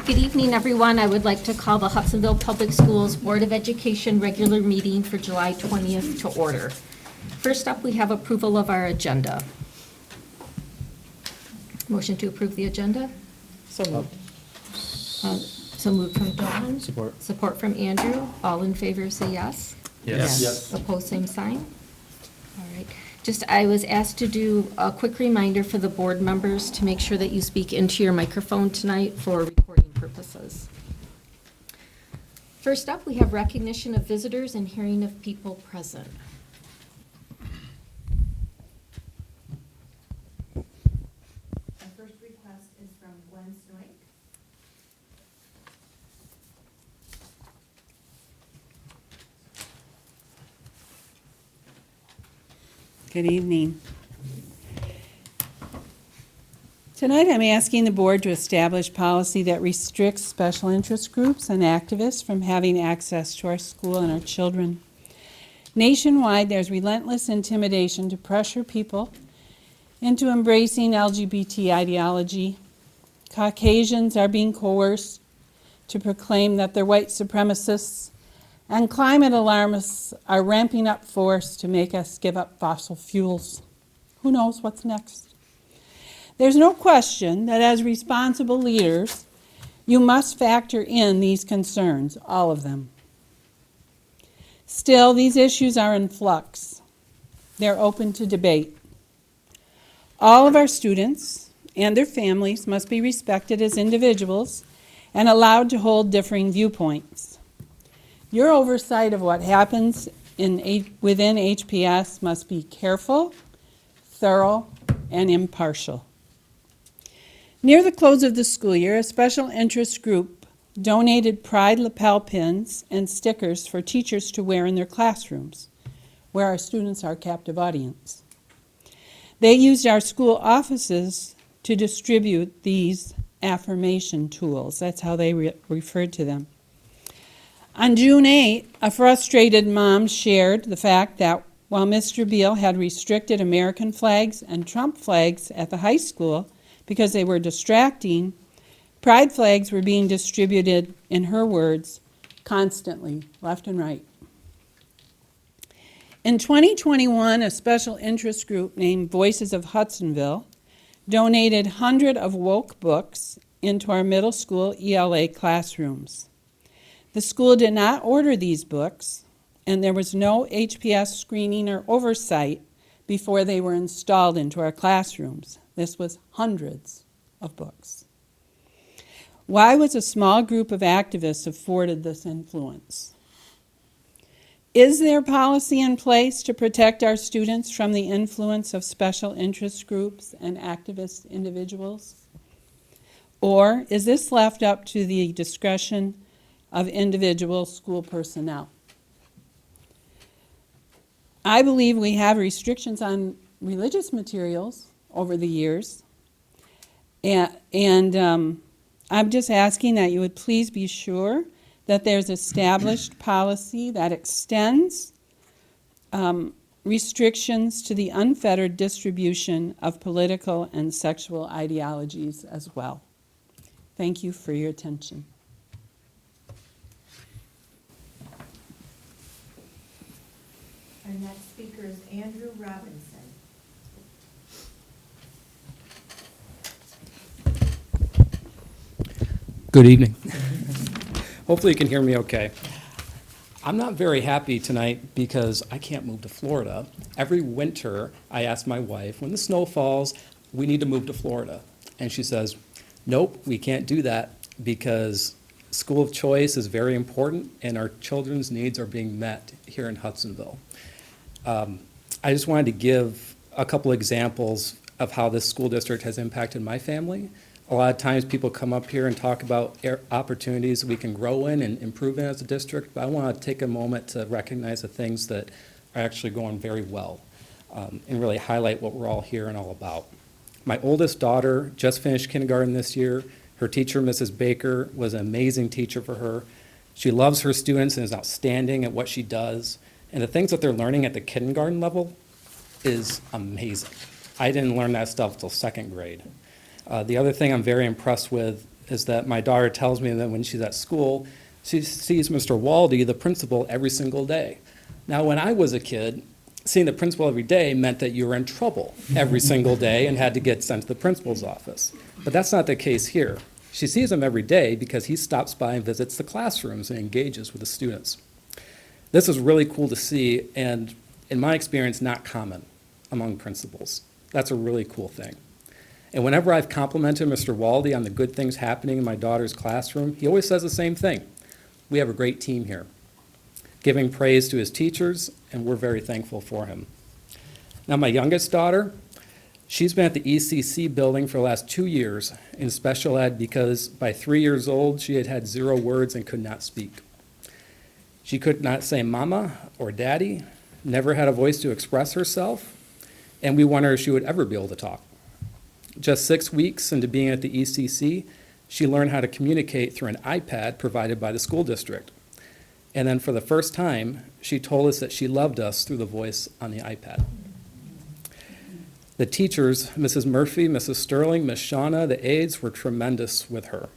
Good evening, everyone. I would like to call the Hudsonville Public Schools Board of Education regular meeting for July 20th to order. First up, we have approval of our agenda. Motion to approve the agenda? So moved. So moved from Dawn. Support. Support from Andrew. All in favor, say yes. Yes. Opposed, same sign. All right. I was asked to do a quick reminder for the board members to make sure that you speak into your microphone tonight for recording purposes. First up, we have recognition of visitors and hearing of people present. Our first request is from Gwen Snoik. Good evening. Tonight I'm asking the board to establish policy that restricts special interest groups and activists from having access to our school and our children. Nationwide, there's relentless intimidation to pressure people into embracing LGBT ideology. Caucasians are being coerced to proclaim that they're white supremacists, and climate alarmists are ramping up force to make us give up fossil fuels. Who knows what's next? There's no question that as responsible leaders, you must factor in these concerns, all of them. Still, these issues are in flux. They're open to debate. All of our students and their families must be respected as individuals and allowed to hold differing viewpoints. Your oversight of what happens within HPS must be careful, thorough, and impartial. Near the close of the school year, a special interest group donated pride lapel pins and stickers for teachers to wear in their classrooms, where our students are a captive audience. They used our school offices to distribute these affirmation tools. That's how they referred to them. On June 8, a frustrated mom shared the fact that while Mr. Beal had restricted American flags and Trump flags at the high school because they were distracting, pride flags were being distributed, in her words, constantly, left and right. In 2021, a special interest group named Voices of Hudsonville donated hundreds of woke books into our middle school ELA classrooms. The school did not order these books, and there was no HPS screening or oversight before they were installed into our classrooms. This was hundreds of books. Why was a small group of activists afforded this influence? Is there policy in place to protect our students from the influence of special interest groups and activist individuals? Or is this left up to the discretion of individual school personnel? I believe we have restrictions on religious materials over the years, and I'm just asking that you would please be sure that there's established policy that extends restrictions to the unfettered distribution of political and sexual ideologies as well. Thank you for your attention. Our next speaker is Andrew Robinson. Good evening. Hopefully you can hear me okay. I'm not very happy tonight because I can't move to Florida. Every winter, I ask my wife, when the snow falls, we need to move to Florida. And she says, nope, we can't do that because school of choice is very important and our children's needs are being met here in Hudsonville. I just wanted to give a couple examples of how this school district has impacted my family. A lot of times people come up here and talk about opportunities we can grow in and improve in as a district, but I want to take a moment to recognize the things that are actually going very well and really highlight what we're all here and all about. My oldest daughter just finished kindergarten this year. Her teacher, Mrs. Baker, was an amazing teacher for her. She loves her students and is outstanding at what she does. And the things that they're learning at the kindergarten level is amazing. I didn't learn that stuff till second grade. The other thing I'm very impressed with is that my daughter tells me that when she's at school, she sees Mr. Waldy, the principal, every single day. Now, when I was a kid, seeing the principal every day meant that you were in trouble every single day and had to get sent to the principal's office. But that's not the case here. She sees him every day because he stops by and visits the classrooms and engages with the students. This is really cool to see, and in my experience, not common among principals. That's a really cool thing. And whenever I've complimented Mr. Waldy on the good things happening in my daughter's classroom, he always says the same thing. We have a great team here, giving praise to his teachers, and we're very thankful for him. Now, my youngest daughter, she's been at the ECC building for the last 2 years in special ed because by 3 years old, she had had 0 words and could not speak. She could not say mama or daddy, never had a voice to express herself, and we wondered if she would ever be able to talk. Just 6 weeks into being at the ECC, she learned how to communicate through an iPad provided by the school district. And then for the first time, she told us that she loved us through the voice on the iPad. The teachers, Mrs. Murphy, Mrs. Sterling, Miss Shauna, the aides, were tremendous with her.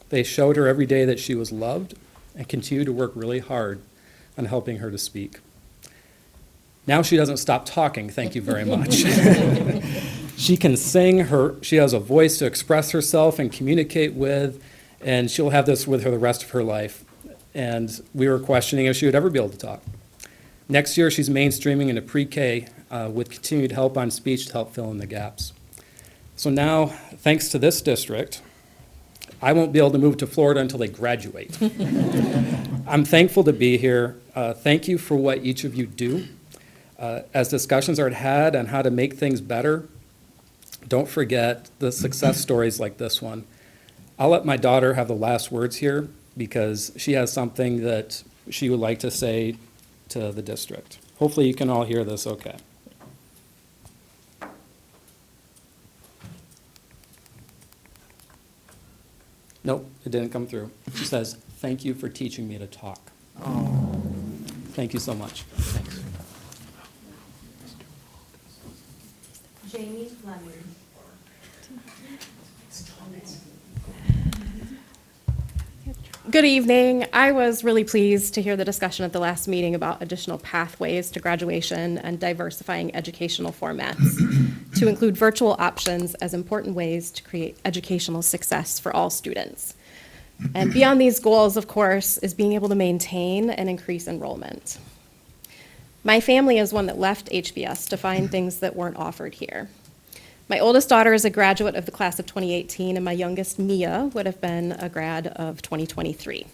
They showed her every day that she was loved and continued to work really hard on helping her to speak. Now she doesn't stop talking, thank you very much. She can sing, she has a voice to express herself and communicate with, and she'll have this with her the rest of her life. And we were questioning if she would ever be able to talk. Next year, she's mainstreaming into pre-K with continued help on speech to help fill in the gaps. So now, thanks to this district, I won't be able to move to Florida until they graduate. I'm thankful to be here. Thank you for what each of you do. As discussions are had on how to make things better, don't forget the success stories like this one. I'll let my daughter have the last words here because she has something that she would like to say to the district. Hopefully you can all hear this okay. Nope, it didn't come through. She says, "Thank you for teaching me to talk." Oh. Thank you so much. Thanks. Jamie Fleming. Good evening. I was really pleased to hear the discussion at the last meeting about additional pathways to graduation and diversifying educational formats to include virtual options as important ways to create educational success for all students. And beyond these goals, of course, is being able to maintain and increase enrollment. My family is one that left HBS to find things that weren't offered here. My oldest daughter is a graduate of the class of 2018, and my youngest, Mia, would have been a grad of 2023.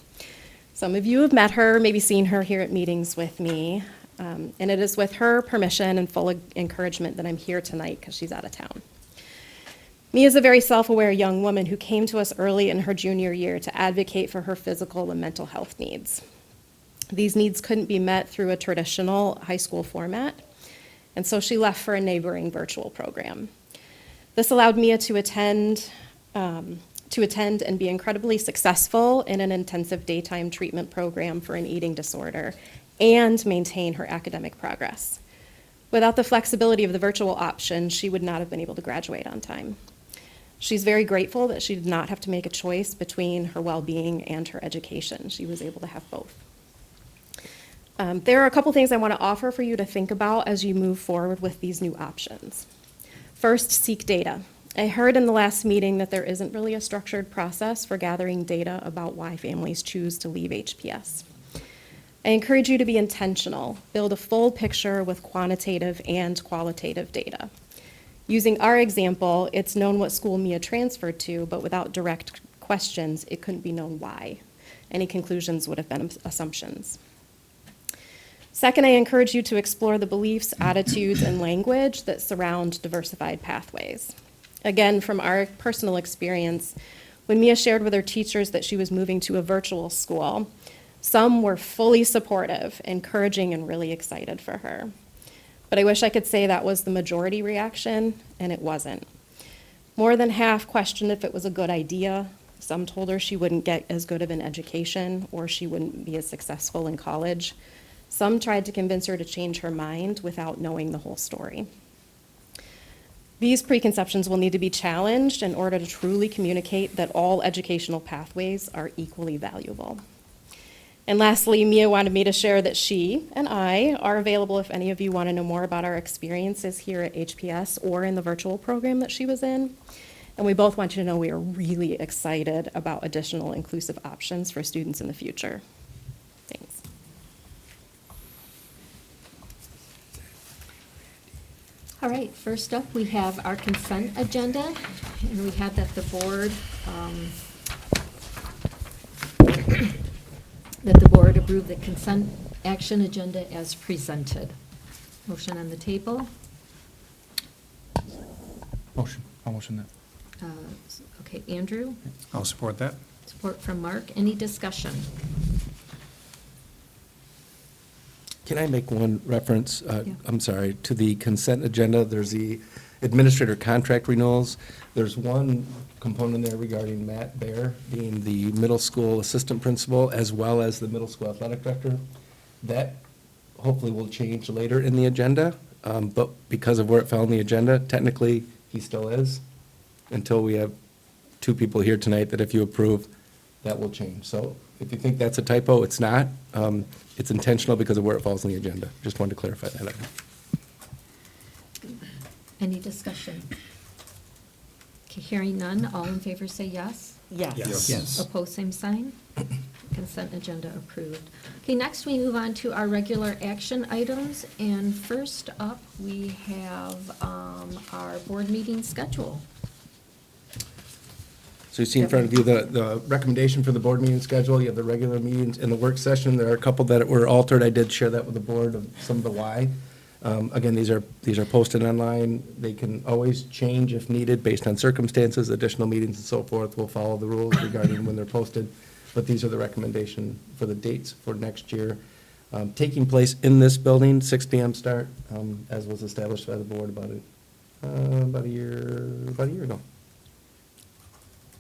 Some of you have met her, maybe seen her here at meetings with me, and it is with her permission and full encouragement that I'm here tonight because she's out of town. Mia is a very self-aware young woman who came to us early in her junior year to advocate for her physical and mental health needs. These needs couldn't be met through a traditional high school format, and so she left for a neighboring virtual program. This allowed Mia to attend and be incredibly successful in an intensive daytime treatment program for an eating disorder and maintain her academic progress. Without the flexibility of the virtual option, she would not have been able to graduate on time. She's very grateful that she did not have to make a choice between her well-being and her education. She was able to have both. There are a couple things I want to offer for you to think about as you move forward with these new options. First, seek data. I heard in the last meeting that there isn't really a structured process for gathering data about why families choose to leave HPS. I encourage you to be intentional. Build a full picture with quantitative and qualitative data. Using our example, it's known what school Mia transferred to, but without direct questions, it couldn't be known why. Any conclusions would have been assumptions. Second, I encourage you to explore the beliefs, attitudes, and language that surround diversified pathways. Again, from our personal experience, when Mia shared with her teachers that she was moving to a virtual school, some were fully supportive, encouraging, and really excited for her. But I wish I could say that was the majority reaction, and it wasn't. More than half questioned if it was a good idea. Some told her she wouldn't get as good of an education or she wouldn't be as successful in college. Some tried to convince her to change her mind without knowing the whole story. These preconceptions will need to be challenged in order to truly communicate that all educational pathways are equally valuable. And lastly, Mia wanted me to share that she and I are available if any of you want to know more about our experiences here at HPS or in the virtual program that she was in. And we both want you to know we are really excited about additional inclusive options for students in the future. Thanks. All right, first up, we have our consent agenda, and we have that the board, approve the consent action agenda as presented. Motion on the table. Motion, I'll motion that. Okay, Andrew, I'll support that. support from Mark. Any discussion? Can I make one reference, Yeah. I'm sorry, to the consent agenda? There's the administrator contract renewals. There's one component there regarding Matt Bear being the middle school assistant principal as well as the middle school athletic director. That hopefully will change later in the agenda, but because of where it fell in the agenda, technically, he still is, until we have two people here tonight that if you approve, that will change. So if you think that's a typo, it's not. It's intentional because of where it falls in the agenda. Just wanted to clarify that. Any discussion? Okay, hearing none, all in favor say yes. Yes. Yes. Opposed, same sign. Consent agenda approved. Okay, next we move on to our regular action items, and first up, we have our board meeting schedule. So you see in front of you the recommendation for the board meeting schedule. You have the regular meetings and the work session. There are a couple that were altered. I did share that with the board of some of the why. Again, these are posted online. They can always change if needed based on circumstances, additional meetings and so forth. We'll follow the rules regarding when they're posted. But these are the recommendation for the dates for next year. Taking place in this building, 6 PM start, as was established by the board about a year ago.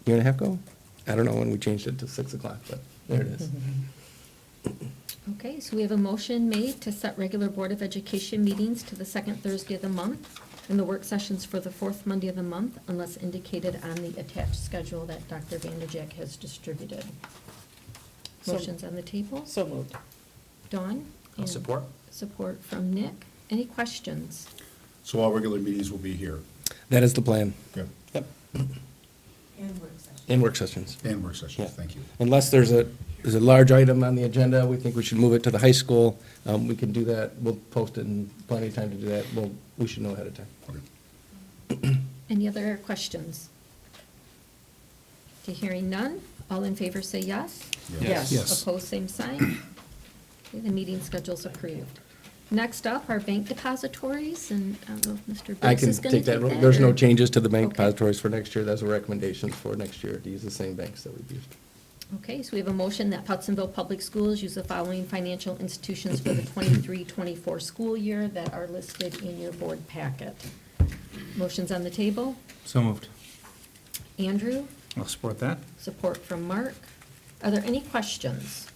Year and a half ago? I don't know when we changed it to 6 o'clock, but there it is. Okay, so we have a motion made to set regular Board of Education meetings to the second Thursday of the month, and the work sessions for the fourth Monday of the month, unless indicated on the attached schedule that Dr. Vanderjack has distributed. So- Motion's on the table. So moved. Dawn? I'll and support. Support from Nick. Any questions? So all regular meetings will be here? That is the plan. Good. Yep. And work session. And work sessions. And work sessions, Yeah. thank you. Unless there's a large item on the agenda, we think we should move it to the high school, we can do that. We'll post it in plenty of time to do that. We should know ahead of time. Okay. Any other questions? Okay, hearing none, all in favor say yes. Yes. Yes. Opposed, same sign. Okay, the meeting schedule's approved. Next up, our bank depositories, and I don't know if Mr. I Briggs can is going to take that. take that. There's no or- changes to the bank Okay. depositories for next year. Those are recommendations for next year to use the same banks that we've used. Okay, so we have a motion that Hudsonville Public Schools use the following financial institutions for the 23-24 school year that are listed in your board packet. Motion's on the table. So moved. Andrew, I'll support that. support from Mark. Are there any questions?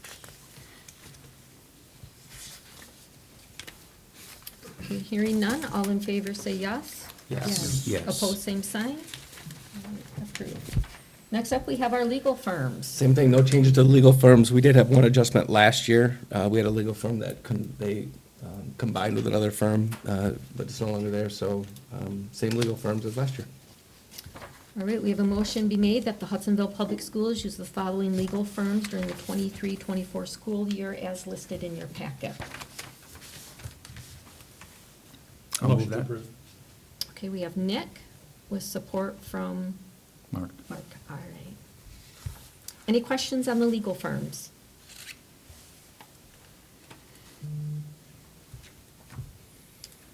Okay, hearing none, all in favor say yes. Yes. Yes. Opposed, same sign. All right, approved. Next up, we have our legal firms. Same thing, no changes to the legal firms. We did have one adjustment last year. We had a legal firm that they combined with another firm, but it's no longer there, so same legal firms as last year. All right, we have a motion be made that the Hudsonville Public Schools use the following legal firms during the 23-24 school year as listed in your packet. I'll move that. Okay, we have Nick with support from Mark. Mark. All right. Any questions on the legal firms?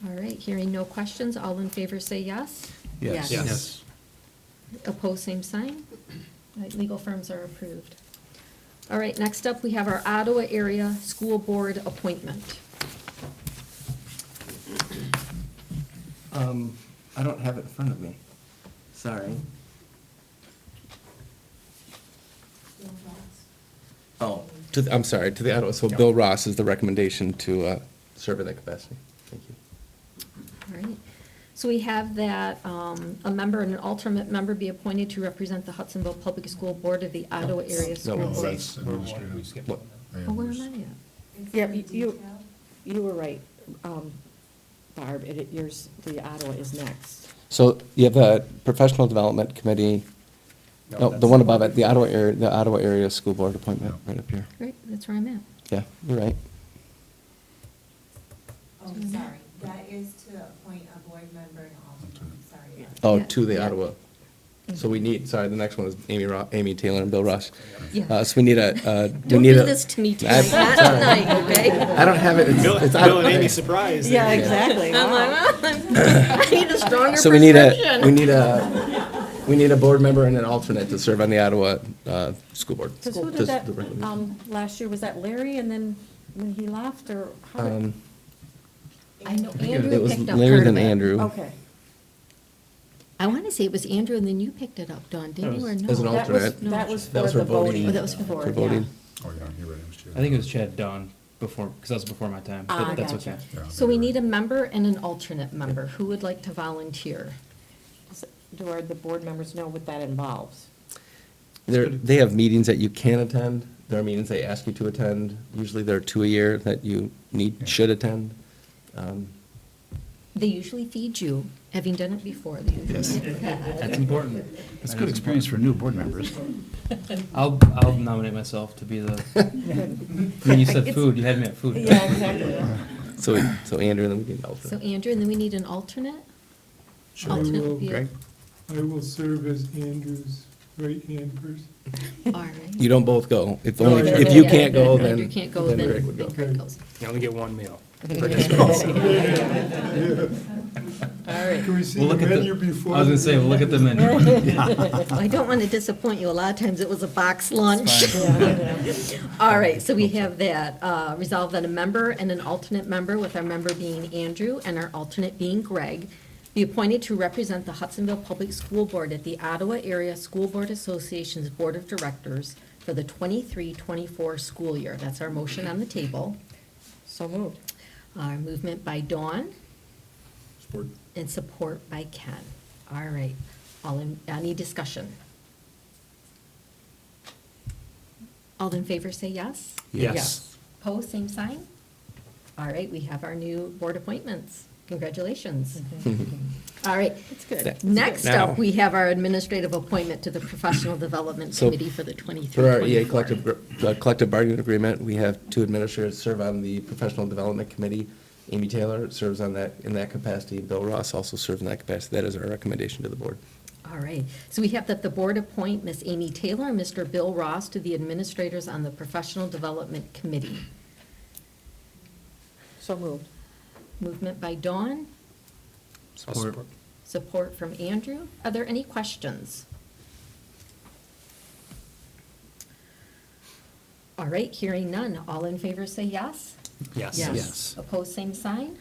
All right, hearing no questions, all in favor say yes. Yes. Yes. Opposed, same sign. All right, legal firms are approved. All right, next up, we have our Ottawa Area School Board appointment. I don't have it in front of me. Sorry. Oh, I'm sorry, to the Ottawa, so Bill Ross is the recommendation to serve in that capacity. Thank you. All right. So we have that a member and an alternate member be appointed to represent the Hudsonville Public School Board of the Ottawa Area School No, Board. That's administrative. What? Oh, where am I at? Yeah, You were right, Barb, yours, the Ottawa is next. So you have a professional development committee, no, the one above it, the Ottawa Area School Board appointment, right up here. Right, that's where I'm at. Yeah, you're right. Oh, sorry, that is to appoint a board member and alternate, sorry. Oh, Yeah, to the yeah. Ottawa. So we need, sorry, the next one is Amy Taylor and Bill Rush. Yeah. So we need a, do we Don't need do a? this to me That's- tonight, not tonight, okay? I don't have it. It's Bill and Amy surprised. Yeah, exactly. I'm like, well, I need a stronger So prescription. we need a board member and an alternate to serve on the Ottawa, school board. Because who Just did that, the regular- last year, was that Larry, and then when he left, or how did? I know It Andrew was picked up Larry part of than it. Andrew. Okay. I want to say it was Andrew and then you picked it up, Dawn, didn't you, or no? As an That was- alternate. That was That was for for the voting. voting. Oh, that was for For yeah. voting. Oh, yeah, you're right, it was Chad. I think it was Chad Dawn before, because that was before my time, Ah, but that's gotcha. okay. Yeah, So we you're need a right. member and an alternate member. Who would like to volunteer? Do the board members know what that involves? They have meetings that you can attend. There are meetings they ask you to attend. Usually there are 2 a year that you should attend. They usually feed you, having done it before. They usually- That's important. It's a good experience for new board members. I'll nominate myself to be the, when you said food, you had me at food. exactly. So Andrew, and then we need an So alternate. Andrew, and then we need an alternate? Sure. Alternate will. would be a- Greg? I will serve as Andrew's right-hand person. All right. You don't both go. If No, only, I if know. you Yeah, can't go, then. Andrew can't go, then then Greg would go. Greg goes. You only get one meal. All right. Can we see We'll the look at the, menu before? I was gonna say, we'll look at the menu. I don't want to disappoint you. A lot of times it was a box lunch. All right, so we have that, resolved that a member and an alternate member, with our member being Andrew and our alternate being Greg, be appointed to represent the Hudsonville Public School Board at the Ottawa Area School Board Association's Board of Directors for the 23-24 school year. That's our motion on the table. So moved. Our movement by Dawn Support. and support by Ken. All right, any discussion? All in favor say yes? Yes. Opposed, same sign? All right, we have our new board appointments. Congratulations. All right. That's good. Next Now- up, we have our administrative appointment to the Professional Development So, Committee for the 23-24. For our EA collective bargaining agreement, we have 2 administrators serve on the Professional Development Committee. Amy Taylor serves on that, in that capacity. Bill Ross also serves in that capacity. That is our recommendation to the board. All right, so we have that the board appoint Ms. Amy Taylor and Mr. Bill Ross to the administrators on the Professional Development Committee. So moved. Movement by Dawn, Support. support from Andrew. Are there any questions? All right, hearing none. All in favor say yes. Yes. Yes. Opposed, same sign.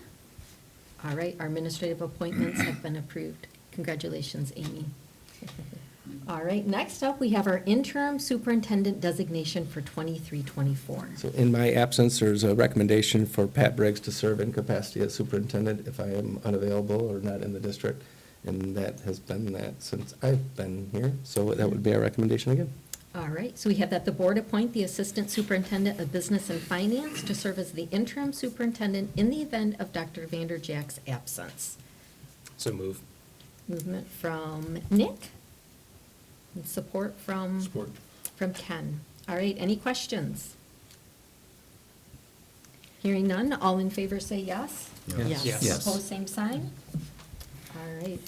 All right, our administrative appointments have been approved. Congratulations, Amy. All right, next up, we have our interim superintendent designation for 23-24. So in my absence, there's a recommendation for Pat Briggs to serve in capacity as superintendent if I am unavailable or not in the district. And that has been that since I've been here. So that would be our recommendation again. All right, so we have that the board appoint the Assistant Superintendent of Business and Finance to serve as the interim superintendent in the event of Dr. Vanderjack's absence. So move. Movement from Nick, and support from Support. Ken. All right, any questions? Hearing none, all in favor say yes. Yes. Yes. Opposed, same sign. All right.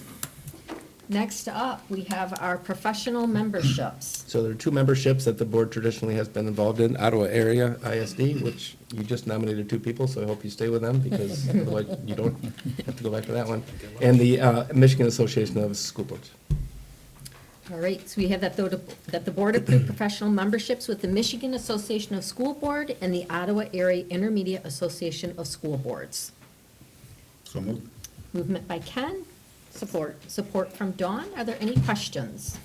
Next up, we have our professional memberships. So there are 2 memberships that the board traditionally has been involved in, Ottawa Area ISD, which you just nominated 2 people, so I hope you stay with them, because otherwise you don't have to go back to that one. And the Michigan Association of School Boards. All right, so we have that the board approved professional memberships with the Michigan Association of School Board and the Ottawa Area Intermediate Association of School Boards. So moved. Movement by Ken, Support. support from Dawn. Are there any questions?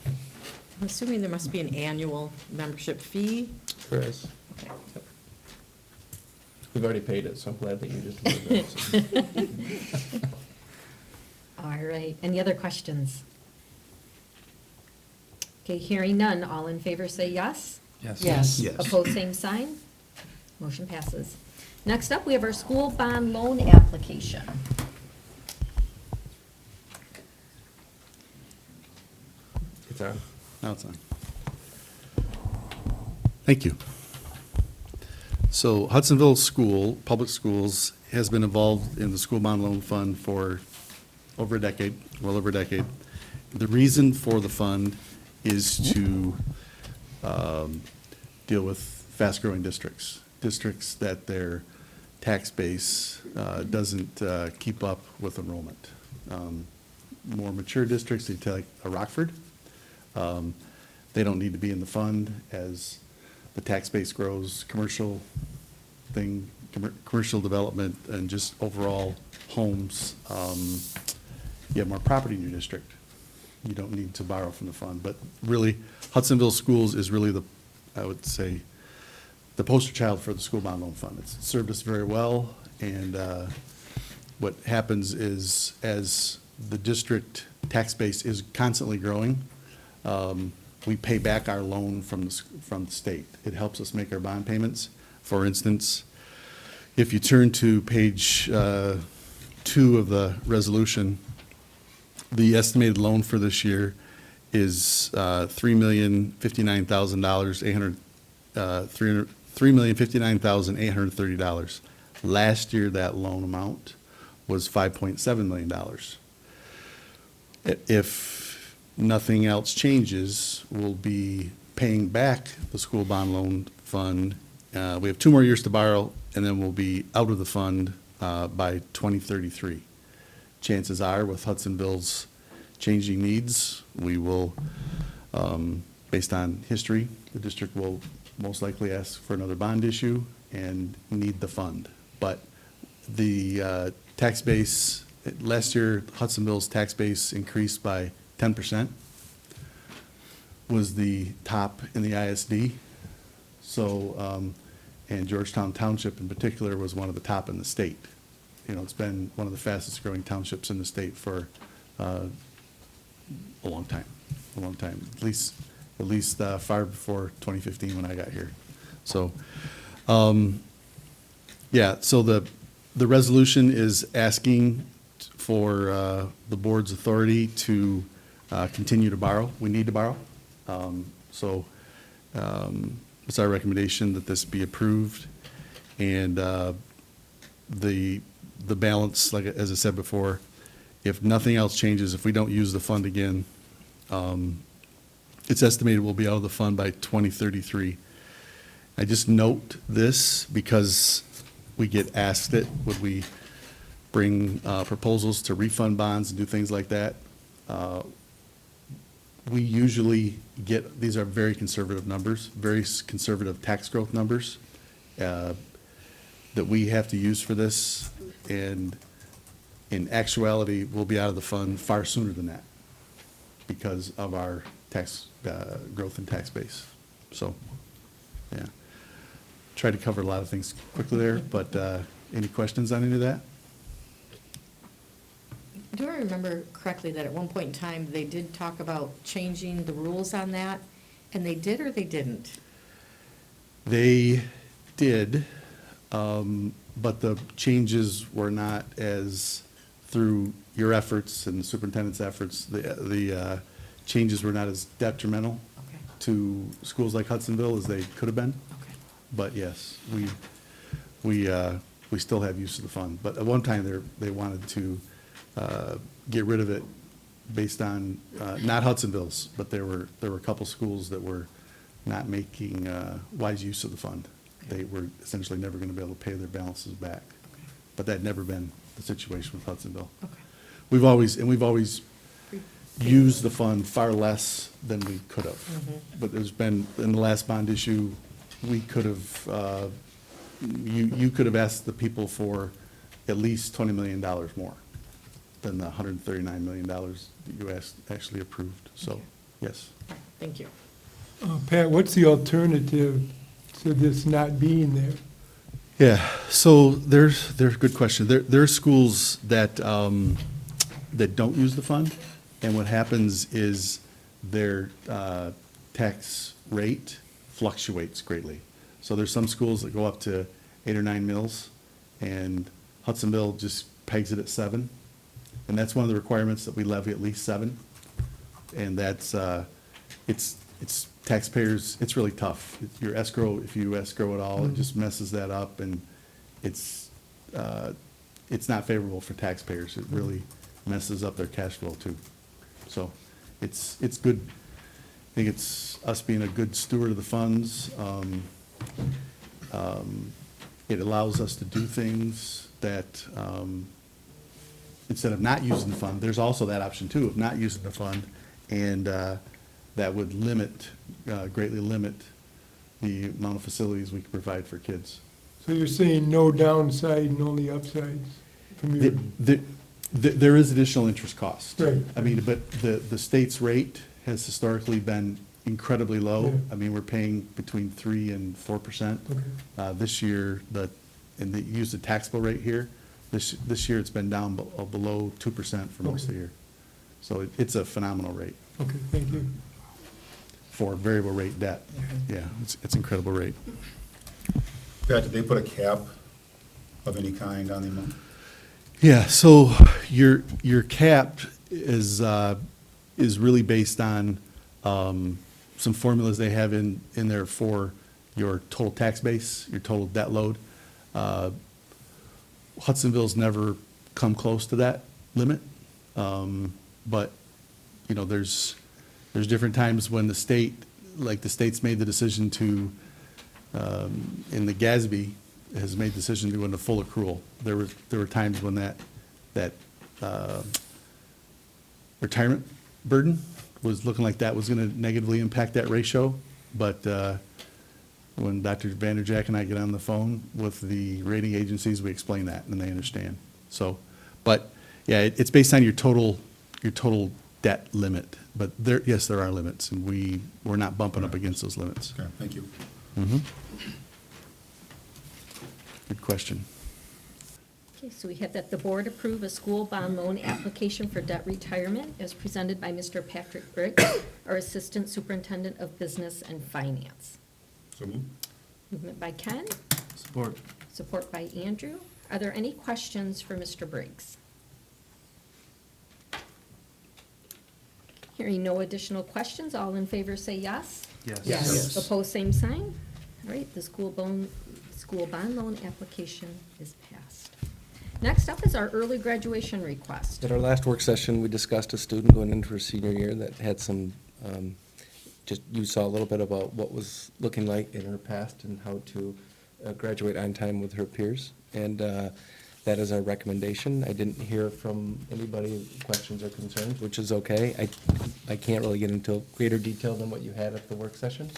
I'm assuming there must be an annual membership fee. There is. We've already paid it, so I'm glad that you just moved it. All right, any other questions? Okay, hearing none, all in favor say yes. Yes. Yes. Opposed, same sign. Motion passes. Next up, we have our school bond loan application. It's on. Now it's on. Thank you. So Hudsonville School, Public Schools, has been involved in the School Bond Loan Fund for over a decade, well over a decade. The reason for the fund is to deal with fast-growing districts, districts that their tax base doesn't keep up with enrollment. More mature districts, like a Rockford, they don't need to be in the fund as the tax base grows, commercial development, and just overall homes. You have more property in your district. You don't need to borrow from the fund. But really, Hudsonville Schools is really I would say, the poster child for the school bond loan fund. It's served us very well, and what happens is, as the district tax base is constantly growing, we pay back our loan from the state. It helps us make our bond payments. For instance, if you turn to page 2 of the resolution, the estimated loan for this year is $3,059,830. Last year, that loan amount was $5.7 million. If nothing else changes, we'll be paying back the school bond loan fund. We have 2 more years to borrow, and then we'll be out of the fund by 2033. Chances are, with Hudsonville's changing needs, we will, based on history, the district will most likely ask for another bond issue and need the fund. But the tax base, last year, Hudsonville's tax base increased by 10%, was the top in the ISD. So, and Georgetown Township in particular was one of the top in the state. You know, it's been one of the fastest growing townships in the state for a long time, at least far before 2015 when I got here. So, yeah, so the resolution is asking for the board's authority to continue to borrow. We need to borrow. So it's our recommendation that this be approved, and the balance, like as I said before, if nothing else changes, if we don't use the fund again, it's estimated we'll be out of the fund by 2033. I just note this because we get asked it, would we bring proposals to refund bonds and do things like that? We usually get, these are very conservative numbers, very conservative tax growth numbers that we have to use for this, and in actuality, we'll be out of the fund far sooner than that because of our tax growth and tax base. So, yeah. Tried to cover a lot of things quickly there, but any questions on any of that? Do I remember correctly that at one point in time, they did talk about changing the rules on that? And they did or they didn't? They did, but the changes were not as, through your efforts and the superintendent's efforts, the changes were not as detrimental Okay. to schools like Hudsonville as they could have been. Okay. But yes, we still have use of the fund. But at one time, they wanted to get rid of it based on, not Hudsonville's, but there were a couple schools that were not making wise use of the fund. They were essentially never going to be able to pay their balances back. Okay. But that had never been the situation with Hudsonville. Okay. We've always used the fund far less than we could have. But there's been, in the last bond issue, we could have, you could have asked the people for at least $20 million more than the $139 million that you actually approved. So, yes. Thank you. Pat, what's the alternative to this not being there? Yeah, so there's a good question. There are schools that that don't use the fund, and what happens is their tax rate fluctuates greatly. So there's some schools that go up to 8 or 9 mils, and Hudsonville just pegs it at 7. And that's one of the requirements, that we levy at least 7. And that's, it's taxpayers, it's really tough. Your escrow, if you escrow at all, it just messes that up, and it's not favorable for taxpayers. It really messes up their cash flow too. So it's good. I think it's us being a good steward of the funds. It allows us to do things that, instead of not using the fund, there's also that option too, of not using the fund, and that would greatly limit the amount of facilities we can provide for kids. So you're saying no downside and only upsides from your, There is additional interest cost. Right. I mean, but the state's rate has historically been incredibly low. Yeah. I mean, we're paying between 3% and 4%. okay, This year, and they use the taxable rate here, this year it's been down below 2% for most of the Okay. year. So it's a phenomenal rate okay, thank you. for variable rate debt. Yeah, it's incredible rate. Pat, did they put a cap of any kind on the amount? Yeah, so your cap is really based on some formulas they have in there for your total tax base, your total debt load. Hudsonville's never come close to that limit, but you know, there's different times when the state's made the decision to, in the GASB, has made the decision to go into full accrual. There were times when that retirement burden was looking like that was gonna negatively impact that ratio, but when Dr. Vanderjack and I get on the phone with the rating agencies, we explain that, and they understand. So, but, yeah, it's based on your total debt limit, but yes, there are limits, and we're not bumping up against those limits. Okay, thank you. Good question. Okay, so we have that the board approve a school bond loan application for debt retirement as presented by Mr. Patrick Briggs, our Assistant Superintendent of Business and Finance. So moved. Movement by Ken, Support. support by Andrew. Are there any questions for Mr. Briggs? Hearing no additional questions, all in favor say yes. Yes. Yes. Opposed, same sign. All right, the school bond loan application is passed. Next up is our early graduation request. At our last work session, we discussed a student going into her senior year that had some, you saw a little bit about what was looking like in her past and how to graduate on time with her peers. And that is our recommendation. I didn't hear from anybody questions or concerns, which is okay. I can't really get into greater detail than what you had at the work session,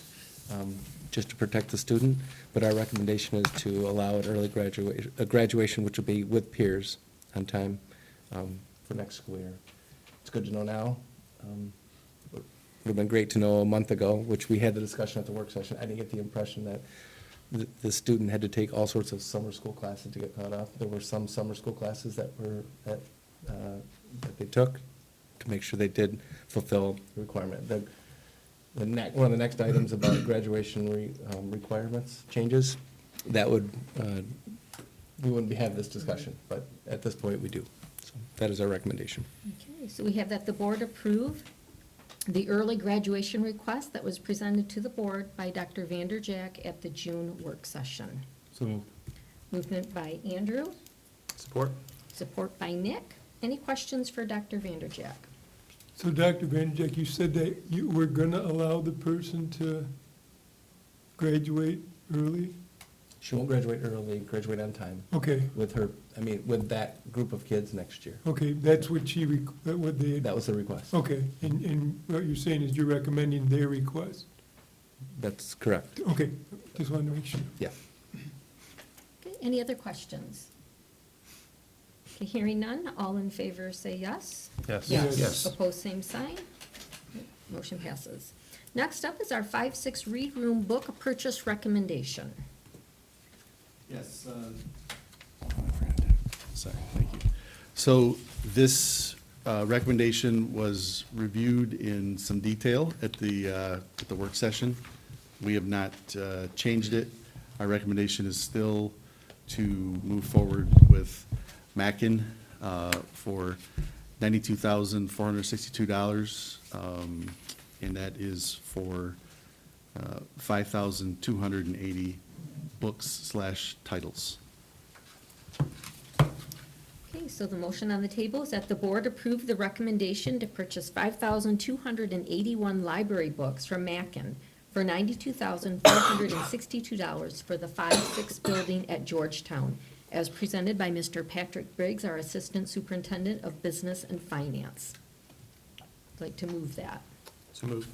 just to protect the student. But our recommendation is to allow an early graduation, which will be with peers on time for next school year. It's good to know now. It would have been great to know a month ago, which we had the discussion at the work session. I didn't get the impression that the student had to take all sorts of summer school classes to get caught up. There were some summer school classes that they took to make sure they did fulfill the requirement. One of the next items about graduation requirements changes, that would, we wouldn't be having this discussion, but at this point we do. So that is our recommendation. Okay, so we have that the board approve the early graduation request that was presented to the board by Dr. Vanderjack at the June work session. So moved. Movement by Andrew, Support. support by Nick. Any questions for Dr. Vanderjack? So Dr. Vanderjack, you said that you were gonna allow the person to graduate early? She won't graduate early, graduate on time Okay, with with that group of kids next year. okay, that's what what they. That was the request. Okay, and what you're saying is you're recommending their request? That's correct. Okay, just wanted to make sure. Yeah. Okay, any other questions? Okay, hearing none, all in favor say yes. Yes. Yes. Opposed, same sign. Motion passes. Next up is our 5-6 read room book purchase recommendation. Yes. Sorry, thank you. So this recommendation was reviewed in some detail at the work session. We have not changed it. Our recommendation is still to move forward with Mackin for $92,462, and that is for 5,280 books/titles. Okay, so the motion on the table is that the board approve the recommendation to purchase 5,281 library books from Mackin for $92,462 for the 5-6 building at Georgetown, as presented by Mr. Patrick Briggs, our Assistant Superintendent of Business and Finance. I'd like to move that. So moved.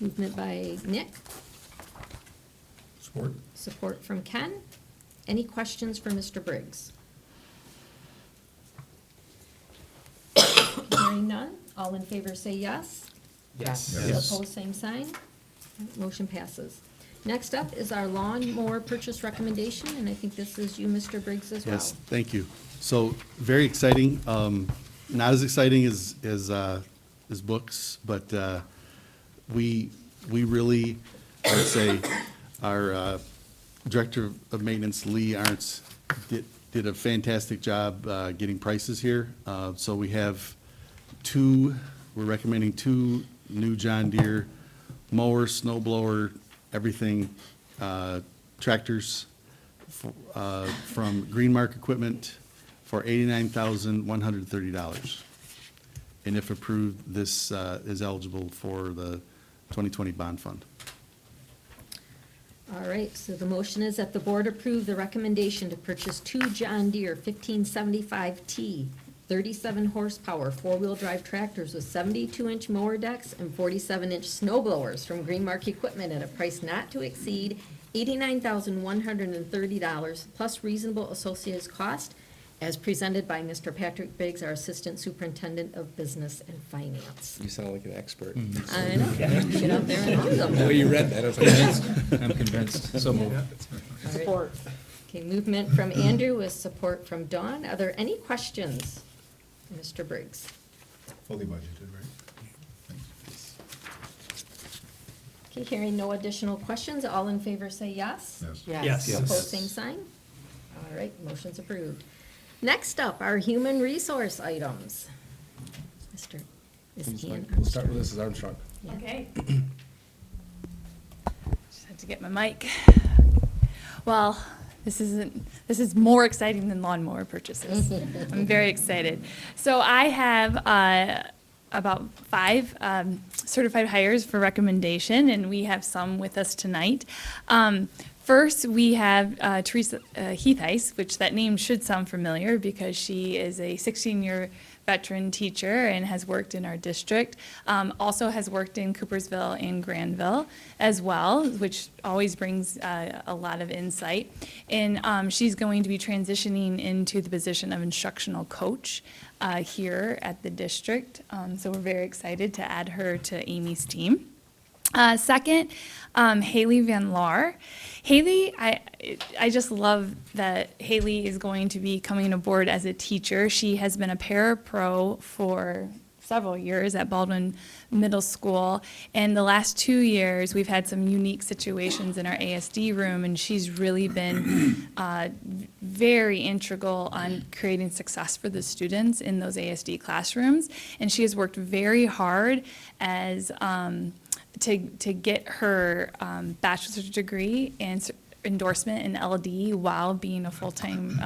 Movement by Nick, Support? support from Ken. Any questions for Mr. Briggs? Hearing none, all in favor say yes. Yes. Yes. Opposed, same sign. Motion passes. Next up is our lawnmower purchase recommendation, and I think this is you, Mr. Briggs, as well. Yes, thank you. So, very exciting. Not as exciting as books, but we really, I would say, our Director of Maintenance, Lee Arntz, did a fantastic job getting prices here. So we have we're recommending 2 new John Deere mower, snow blower, everything, tractors from Greenmark Equipment for $89,130. And if approved, this is eligible for the 2020 bond fund. All right, so the motion is that the board approve the recommendation to purchase 2 John Deere 1575T, 37 horsepower, 4-wheel drive tractors with 72-inch mower decks and 47-inch snow blowers from Greenmark Equipment at a price not to exceed $89,130 plus reasonable associated cost, as presented by Mr. Patrick Briggs, our Assistant Superintendent of Business and Finance. You sound like an expert. I know, get out there and own them. The way you read that, I was like, I'm convinced. So moved. Support. Okay, movement from Andrew with support from Dawn. Are there any questions, Mr. Briggs? Fully budgeted, right? Okay, hearing no additional questions, all in favor say yes. Yes. Yes. Opposed, same sign. All right, motion's approved. Next up, our human resource items. Mr. Is Ian We'll start with Armstrong? Mrs. Armstrong. Yeah. Okay. Just had to get my mic. Well, this is more exciting than lawnmower purchases. I'm very excited. So I have about 5 certified hires for recommendation, and we have some with us tonight. First, we have Teresa Heathice, which that name should sound familiar because she is a 16-year veteran teacher and has worked in our district. Also has worked in Coopersville and Granville as well, which always brings a lot of insight. And she's going to be transitioning into the position of instructional coach here at the district. So we're very excited to add her to Amy's team. Second, Haley Van Laar. Haley, I just love that Haley is going to be coming aboard as a teacher. She has been a parapro for several years at Baldwin Middle School. And the last 2 years, we've had some unique situations in our ASD room, and she's really been very integral on creating success for the students in those ASD classrooms. And she has worked very hard as to get her bachelor's degree and endorsement in LD while being a full-time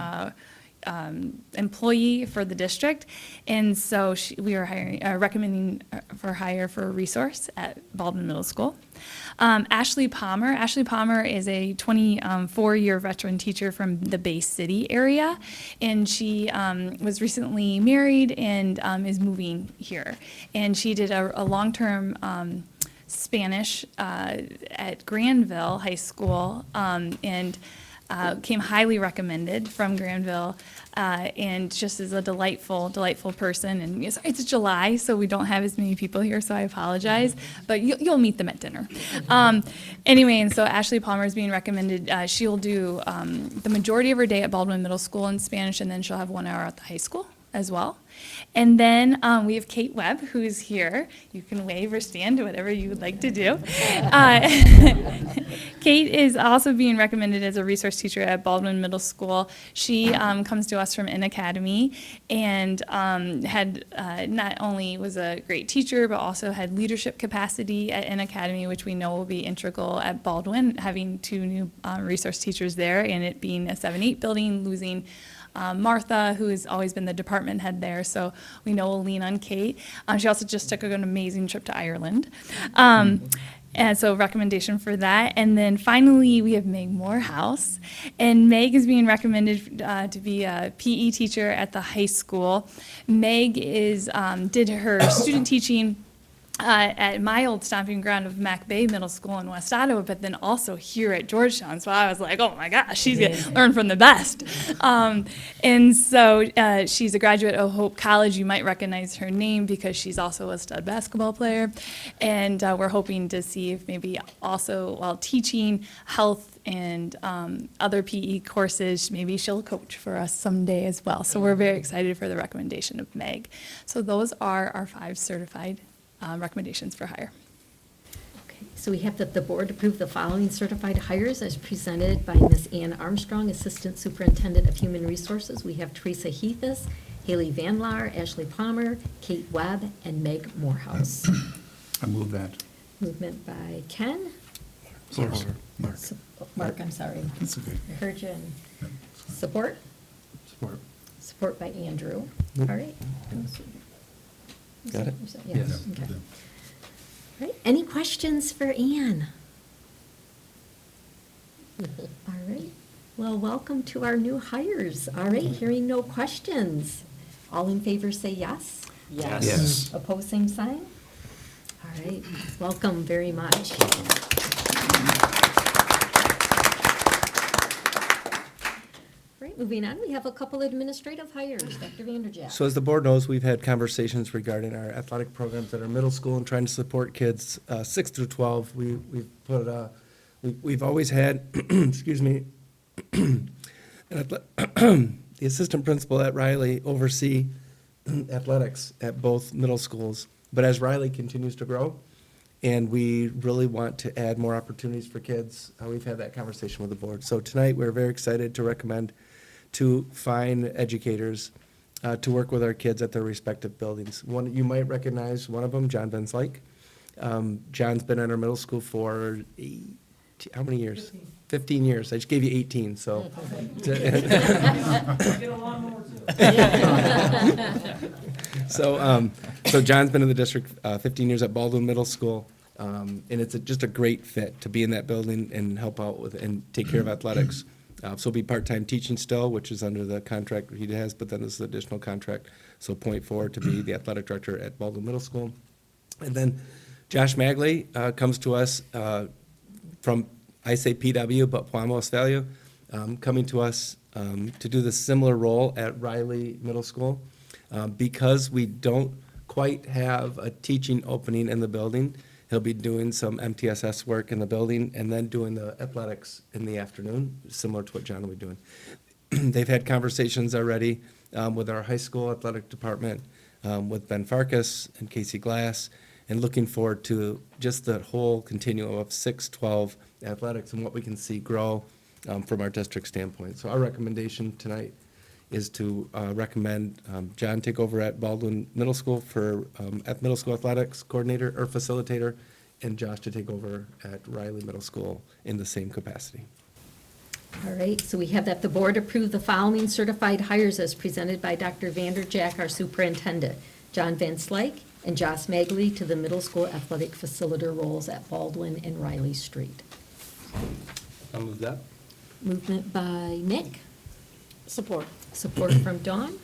employee for the district. And so we are recommending for hire for a resource at Baldwin Middle School. Ashley Palmer. Ashley Palmer is a 24-year veteran teacher from the Bay City area, and she was recently married and is moving here. And she did a long-term Spanish at Granville High School, and came highly recommended from Granville, and just is a delightful person. And it's July, so we don't have as many people here, so I apologize, but you'll meet them at dinner. Anyway, and so Ashley Palmer is being recommended. She'll do the majority of her day at Baldwin Middle School in Spanish, and then she'll have 1 hour at the high school as well. And then we have Kate Webb, who's here. You can wave or stand, whatever you would like to do. Kate is also being recommended as a resource teacher at Baldwin Middle School. She comes to us from N Academy and had not only was a great teacher, but also had leadership capacity at N Academy, which we know will be integral at Baldwin, having 2 new resource teachers there, and it being a 7-8 building, losing Martha, who has always been the department head there, so we know we'll lean on Kate. She also just took an amazing trip to Ireland. And so recommendation for that. And then finally, we have Meg Morehouse. And Meg is being recommended to be a PE teacher at the high school. Meg did her student teaching at my old stomping ground of Mac Bay Middle School in West Ottawa, but then also here at Georgetown. So I was like, oh my gosh, she's going to learn from the best. And so she's a graduate of Hope College. You might recognize her name because she's also a stud basketball player. And we're hoping to see if maybe also while teaching health and other PE courses, maybe she'll coach for us someday as well. So we're very excited for the recommendation of Meg. So those are our 5 certified recommendations for hire. Okay, so we have that the board approve the following certified hires as presented by Ms. Ann Armstrong, Assistant Superintendent of Human Resources. We have Teresa Heathis, Haley Van Laar, Ashley Palmer, Kate Webb, and Meg Morehouse. I move that. Movement by Ken. Mark. Mark, I'm sorry. That's okay. I heard you. And support? Support. Support by Andrew. Yep. All right. Got it? Yes, okay. All right, any questions for Ann? All right, well, welcome to our new hires. All right, hearing no questions. All in favor say yes? Yes. Yes. Opposed, same sign? All right, welcome very much. Right, moving on, we have a couple administrative hires. Dr. Vanderjack. So as the board knows, we've had conversations regarding our athletic programs at our middle school and trying to support kids 6 through 12. We've always had, excuse me, the assistant principal at Riley oversee athletics at both middle schools. But as Riley continues to grow, and we really want to add more opportunities for kids, we've had that conversation with the board. So tonight, we're very excited to recommend 2 fine educators to work with our kids at their respective buildings. One, you might recognize one of them, John Van Slyke. John's been at our middle school for how many years? 15 years. I just gave you 18, so. So John's been in the district 15 years at Baldwin Middle School, and it's just a great fit to be in that building and help out with and take care of athletics. So he'll be part-time teaching still, which is under the contract he has, but then this is an additional contract, so .4 to be the athletic director at Baldwin Middle School. And then Josh Magley comes to us from, I say PW, but Puamo Westphalia, coming to us to do the similar role at Riley Middle School. Because we don't quite have a teaching opening in the building, he'll be doing some MTSS work in the building and then doing the athletics in the afternoon, similar to what John will be doing. They've had conversations already with our high school athletic department, with Ben Farkas and Casey Glass, and looking forward to just the whole continuum of 6-12 athletics and what we can see grow from our district standpoint. So our recommendation tonight is to recommend John take over at Baldwin Middle School for at middle school athletics coordinator or facilitator, and Josh to take over at Riley Middle School in the same capacity. All right, so we have that the board approve the following certified hires as presented by Dr. Vanderjack, our superintendent. John Van Slyke and Josh Magley to the middle school athletic facilitator roles at Baldwin and Riley Street. I'll move that. Movement by Nick, Support. support from Dawn.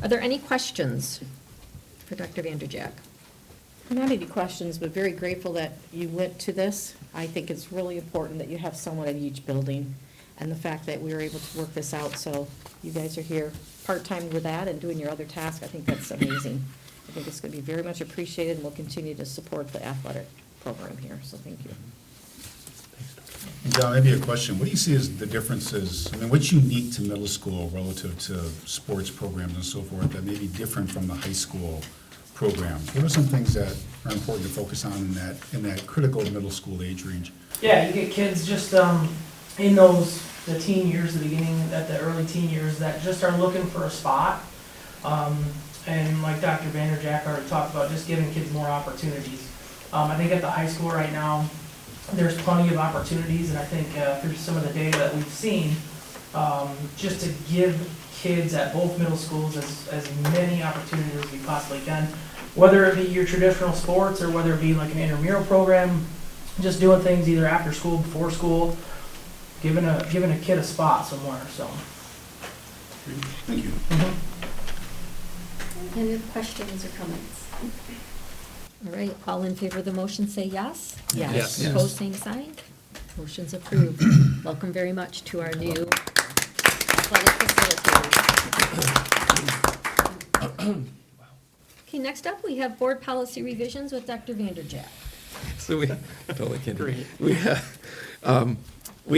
Are there any questions for Dr. Vanderjack? Not any questions, but very grateful that you went to this. I think it's really important that you have someone at each building, and the fact that we were able to work this out, so you guys are here part-time with that and doing your other tasks. I think that's amazing. I think it's going to be very much appreciated, and we'll continue to support the athletic program here, so thank you. John, maybe a question. What do you see as the differences, I mean, what's unique to middle school relative to sports programs and so forth that may be different from the high school programs? What are some things that are important to focus on in that critical middle school age range? Yeah, you get kids just in the teen years, the beginning, at the early teen years, that just are looking for a spot. And like Dr. Vanderjack already talked about, just giving kids more opportunities. I think at the high school right now, there's plenty of opportunities, and I think through some of the data that we've seen, just to give kids at both middle schools as many opportunities as we possibly can, whether it be your traditional sports or whether it be like an intramural program, just doing things either after school, before school, giving a kid a spot somewhere, so. Thank you. Any other questions or comments? All right, all in favor of the motion, say yes. Yes. Yes. Opposed, same sign. Motion's approved. Welcome very much to our new athletic facilitators. Okay, next up, we have board policy revisions with Dr. Vanderjack. So totally kidding. We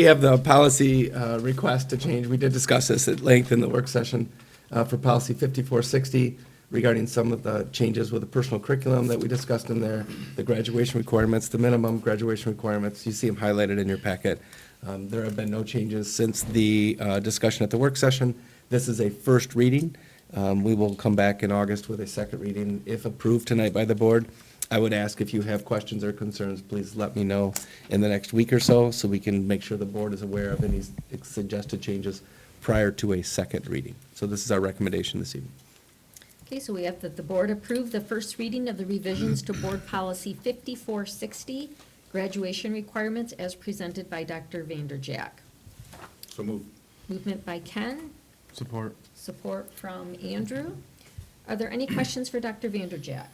have the policy request to change. We did discuss this at length in the work session for policy 5460 regarding some of the changes with the personal curriculum that we discussed in there, the graduation requirements, the minimum graduation requirements. You see them highlighted in your packet. There have been no changes since the discussion at the work session. This is a first reading. We will come back in August with a second reading if approved tonight by the board. I would ask if you have questions or concerns, please let me know in the next week or so we can make sure the board is aware of any suggested changes prior to a second reading. So this is our recommendation this evening. Okay, so we have that the board approve the first reading of the revisions to board policy 5460, graduation requirements as presented by Dr. Vanderjack. So moved. Movement by Ken, Support. support from Andrew. Are there any questions for Dr. Vanderjack?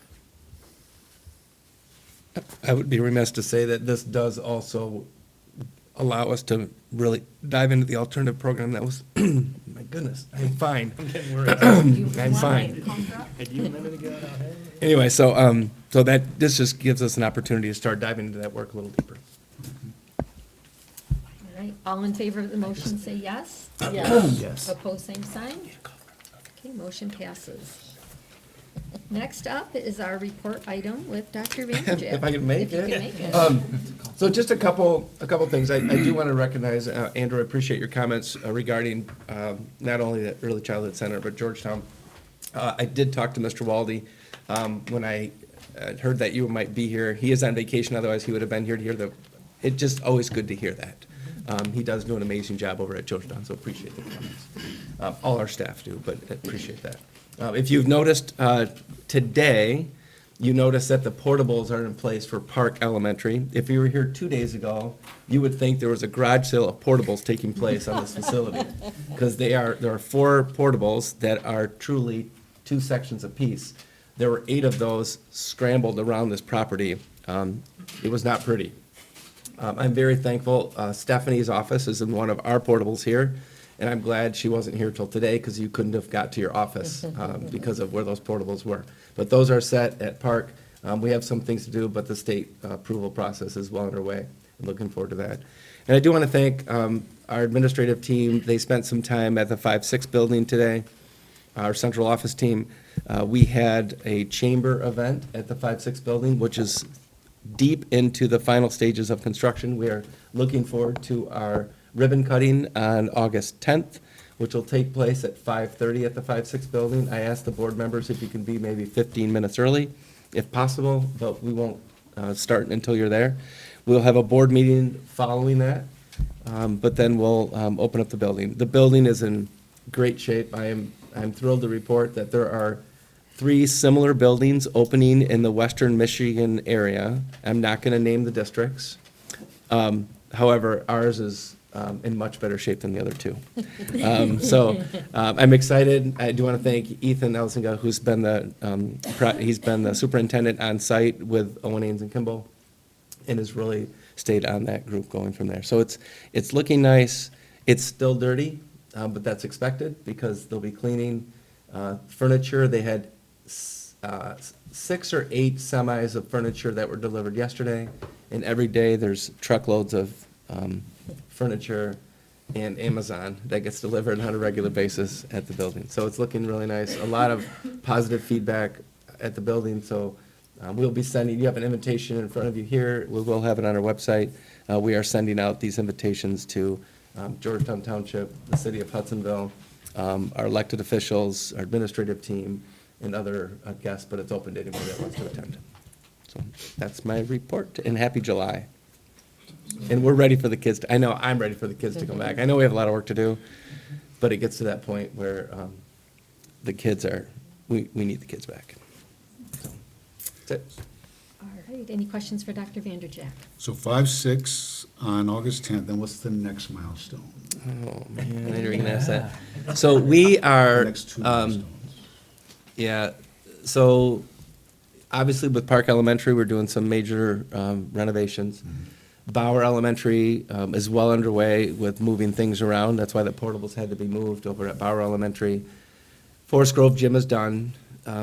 I would be remiss to say that this does also allow us to really dive into the alternative program that was, my goodness, I'm fine. I'm getting worried. I'm fine. Had you a minute ago? Anyway, so this just gives us an opportunity to start diving into that work a little deeper. All right, all in favor of the motion, say yes. Yes. Opposed, same sign. Okay, motion passes. Next up is our report item with Dr. Vanderjack. If I can make If you it. can make it. So just a couple things. I do want to recognize, Andrew, I appreciate your comments regarding not only the Early Childhood Center, but Georgetown. I did talk to Mr. Waldy when I heard that you might be here. He is on vacation, otherwise he would have been here to hear the, it's just always good to hear that. He does do an amazing job over at Georgetown, so appreciate the comments. All our staff do, but I appreciate that. If you've noticed today, you notice that the portables are in place for Park Elementary. If you were here 2 days ago, you would think there was a garage sale of portables taking place on this facility. Because there are 4 portables that are truly 2 sections apiece. There were 8 of those scrambled around this property. It was not pretty. I'm very thankful. Stephanie's office is in one of our portables here. And I'm glad she wasn't here till today because you couldn't have got to your office because of where those portables were. But those are set at Park. We have some things to do, but the state approval process is well underway. I'm looking forward to that. And I do want to thank our administrative team. They spent some time at the 5-6 building today, our central office team. We had a chamber event at the 5-6 building, which is deep into the final stages of construction. We are looking forward to our ribbon cutting on August 10th, which will take place at 5:30 at the 5-6 building. I asked the board members if you can be maybe 15 minutes early, if possible, but we won't start until you're there. We'll have a board meeting following that, but then we'll open up the building. The building is in great shape. I'm thrilled to report that there are 3 similar buildings opening in the Western Michigan area. I'm not going to name the districts. However, ours is in much better shape than the other 2. I'm excited. I do want to thank Ethan Elsinga, who's been he's been the superintendent on site with Owen Ains and Kimball, and has really stayed on that group going from there. So it's looking nice. It's still dirty, but that's expected because they'll be cleaning furniture. They had 6 or 8 semis of furniture that were delivered yesterday, and every day there's truckloads of furniture, and Amazon that gets delivered on a regular basis at the building. So it's looking really nice. A lot of positive feedback at the building, so we'll be sending, you have an invitation in front of you here. We will have it on our website. We are sending out these invitations to Georgetown Township, the city of Hudsonville, our elected officials, our administrative team, and other guests, but it's open to anybody that wants to attend. So that's my report, and happy July. And we're ready for the kids I know I'm ready for the kids to come back. I know we have a lot of work to do, but it gets to that point where the kids are, we need the kids back. So, that's it. All right, any questions for Dr. Vanderjack? So 5-6 on August 10th, then what's the next milestone? Oh, man, I didn't even ask that. So we are, Next two milestones. yeah, so obviously with Park Elementary, we're doing some major renovations. Bauer Elementary is well underway with moving things around. That's why the portables had to be moved over at Bauer Elementary. Forest Grove Gym is done.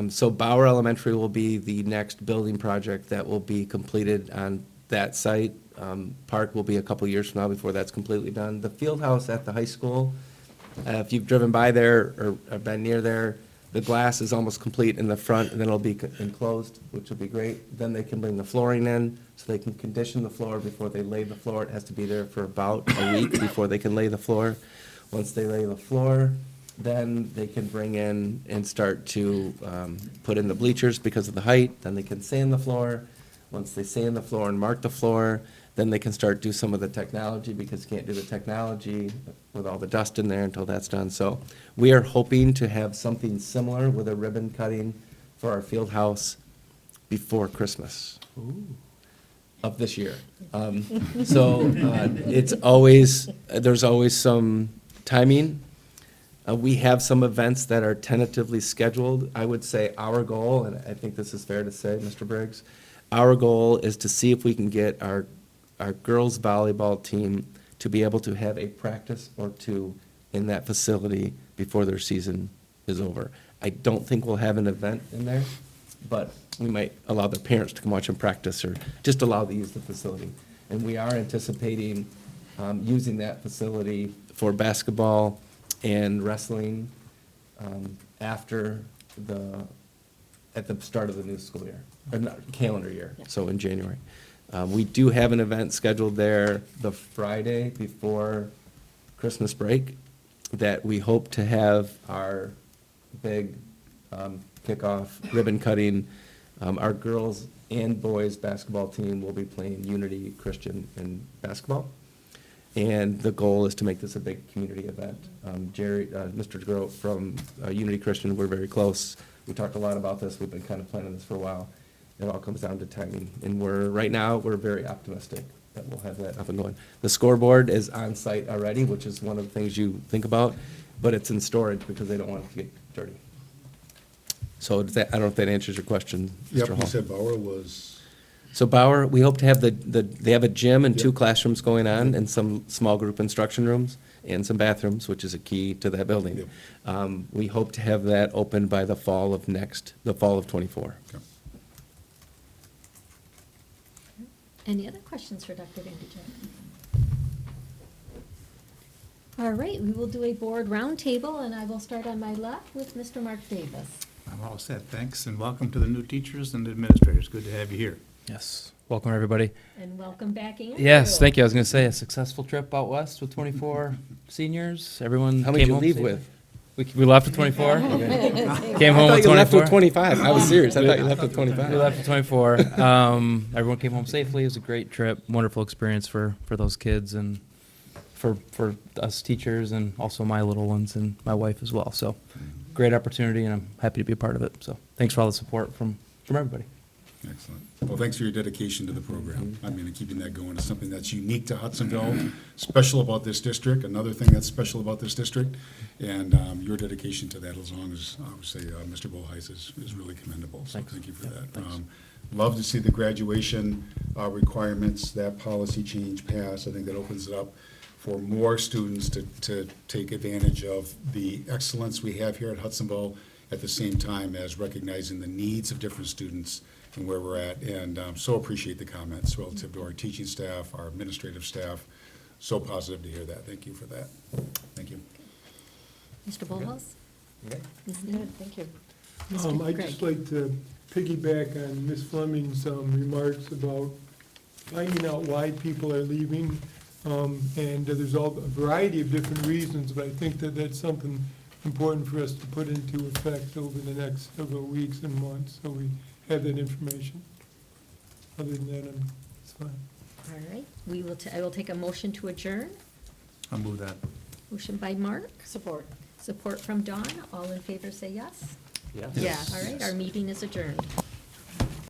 So Bauer Elementary will be the next building project that will be completed on that site. Park will be a couple years from now before that's completely done. The field house at the high school, if you've driven by there or been near there, the glass is almost complete in the front, and then it'll be enclosed, which will be great. Then they can bring the flooring in, so they can condition the floor before they lay the floor. It has to be there for about a week before they can lay the floor. Once they lay the floor, then they can bring in and start to put in the bleachers because of the height. Then they can sand the floor. Once they sand the floor and mark the floor, then they can start do some of the technology, because you can't do the technology with all the dust in there until that's done. So we are hoping to have something similar with a ribbon cutting for our field house before Christmas of this year. So it's always, there's always some timing. We have some events that are tentatively scheduled. I would say our goal, and I think this is fair to say, Mr. Briggs, our goal is to see if we can get our girls' volleyball team to be able to have a practice or two in that facility before their season is over. I don't think we'll have an event in there, but we might allow their parents to come watch them practice, or just allow them to use the facility. And we are anticipating using that facility for basketball and wrestling at the start of the new school year, or not, calendar year, so in January. We do have an event scheduled there the Friday before Christmas break that we hope to have our big kickoff ribbon cutting. Our girls and boys basketball team will be playing Unity Christian in basketball. And the goal is to make this a big community event. Mr. DeGroat from Unity Christian, we're very close. We talked a lot about this. We've been kind of planning this for a while. It all comes down to timing. And right now, we're very optimistic that we'll have that up and going. The scoreboard is on site already, which is one of the things you think about, but it's in storage because they don't want it to get dirty. So I don't know if that answers your question, Mr. Yep, Hall. you said Bauer was, So Bauer, we hope to have they have a gym and 2 Yep. classrooms going on, and some small group instruction rooms, and some bathrooms, which is a key to that building. Yep. We hope to have that open by the fall of 24. okay. Any other questions for Dr. Vanderjack? All right, we will do a board roundtable, and I will start on my left with Mr. Mark Davis. I'm all set, thanks, and welcome to the new teachers and administrators. Good to have you here. Yes. Welcome, everybody. And welcome back, Andrew. Yes, thank you. I was going to say, a successful trip out west with 24 seniors. Everyone How many came did you home leave safely. with? We left with 24. Came home I with thought you left 24. with 25. I was serious. I thought you left with 25. We left with 24. Everyone came home safely. It was a great trip, wonderful experience for those kids and for us teachers, and also my little ones and my wife as well. So great opportunity, and I'm happy to be a part of it. So thanks for all the support from everybody. Excellent. Well, thanks for your dedication to the program. I mean, and keeping that going is something that's unique to Hudsonville, special about this district, another thing that's special about this district, and your dedication to that, as long as, I would say, Mr. Boheis is really commendable, so thank you for that. thanks. Love to see the graduation requirements, that policy change pass. I think that opens it up for more students to take advantage of the excellence we have here at Hudsonville, at the same time as recognizing the needs of different students and where we're at, and so appreciate the comments relative to our teaching staff, our administrative staff, so positive to hear that. Thank you for that. Thank you. Mr. Bolles? Okay. Ms. Neal? Good, thank you. Mr. I'd Gregg? just like to piggyback on Ms. Fleming's remarks about finding out why people are leaving. And there's a variety of different reasons, but I think that that's something important for us to put into effect over the next several weeks and months, so we have that information. Other than that, it's fine. All right, I will take a motion to adjourn. I'll move that. Motion by Mark, Support. support from Dawn. All in favor say yes. Yeah. Yes. All right, our meeting is adjourned.